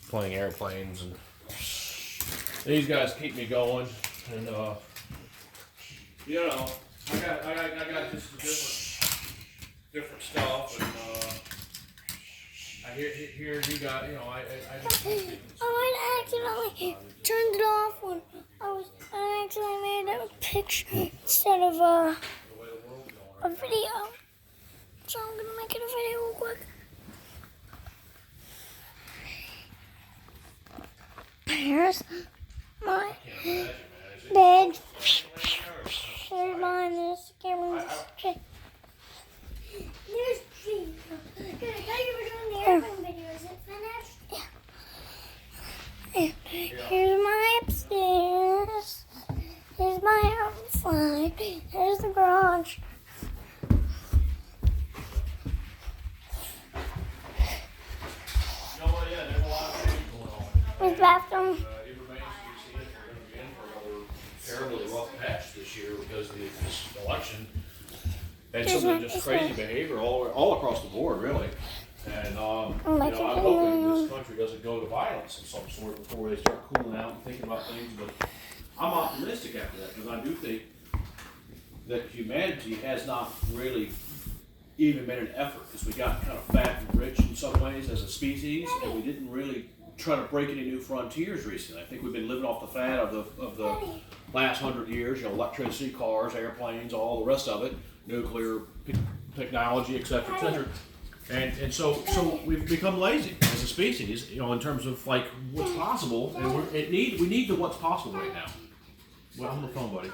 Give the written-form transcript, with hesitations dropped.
playing airplanes, and these guys keep me going. And you know, I got just different stuff, and I hear you got, you know, I just. I accidentally turned it off when I actually made a picture instead of a video. So I'm gonna make it a video real quick. Here's my bed. Here's mine. There's the camera. There's Tree. Good. I thought you were doing the airplane video. Is it finished? Yeah. Here's my upstairs. Here's my outside. Here's the garage. Here's the bathroom. It remains to be seen if we're going to be in for another terribly rough patch this year because of this election. And some just crazy behavior all across the board, really. And you know, I'm hoping this country doesn't go to violence of some sort before they start cooling out and thinking about things. But I'm optimistic after that because I do think that humanity has not really even made an effort because we got kind of fat and rich in some ways as a species, and we didn't really try to break any new frontiers recently. I think we've been living off the fat of the last 100 years. You know, electricity, cars, airplanes, all the rest of it, nuclear technology, et cetera, et cetera. And so we've become lazy as a species, you know, in terms of like what's possible, and we need the what's possible right now. Well, I'm on the phone, buddy.